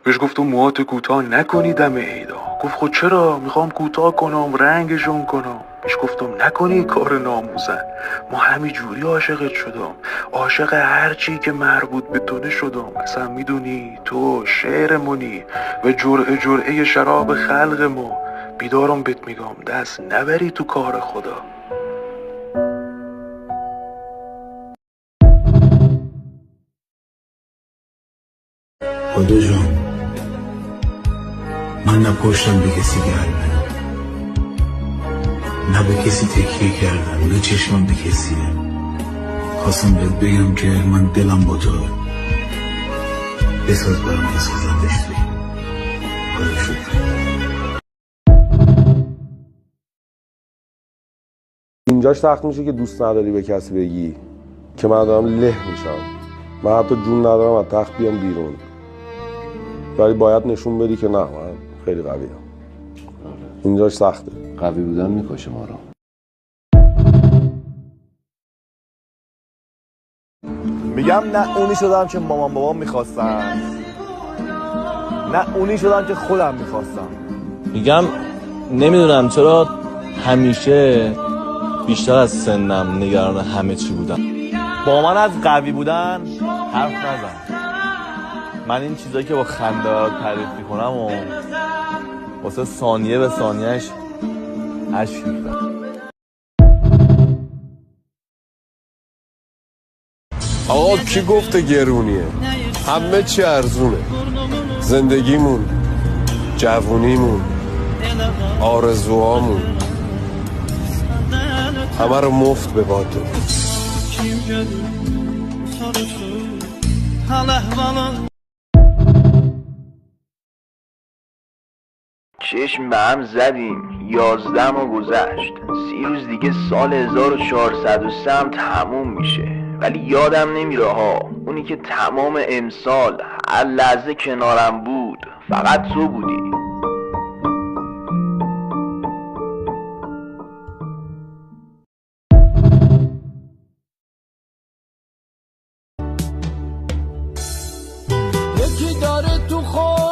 بهش گفتم موهات کوتاه نکنی دم عیدا. گفت خود چرا؟ میخوام کوتاه کنم رنگشون کنم. بهش گفتم نکنی کار ناموزن. ما همین جوری عاشقت شدم، عاشق هر چی که مربوط به تونه شدم. اصلا میدونی تو شعرمونی و جرعه جرعه شراب خلق ما. بیدارم بهت میگم دست نبری تو کار خدا. خدا جان، من نه پشتم به کسی گرمه، نه به کسی تکیه کردم، نه چشمم به کسیه. خواستم بهت بگم که من دلم با توه، بساز برام بسازندش توی. خدا شکر. اینجاش سخت میشه که دوست نداری به کسی بگی که من دارم له میشم، من حتی جون ندارم از تخت بیام بیرون، ولی باید نشون بدی که نه من خیلی قویم. اینجاش سخته. قوی بودن میکشه ما رو. میگم نه اونی شدم که مامان بابام میخواستن، نه اونی شدم که خودم میخواستم. میگم نمیدونم چرا همیشه بیشتر از سنم نگران همه چی بودم. با من از قوی بودن حرف نزن. من این چیزایی که با خنده برات تعریف میکنم و واسه ثانیه به ثانیهش اشک می‌ریزم. آقا کی گفته گرونیه؟ همه چی ارزونه. زندگیمون، جوونیمون، آرزوهامون، همه رو مفت به باد دادیم. چشم به هم زدیم 11 ماه گذشت، 30 روز دیگه سال 1403 هم تموم میشه. ولی یادم نمیره ها، اونی که تمام امسال هر لحظه کنارم بود فقط تو بودی. یکی داره تو خود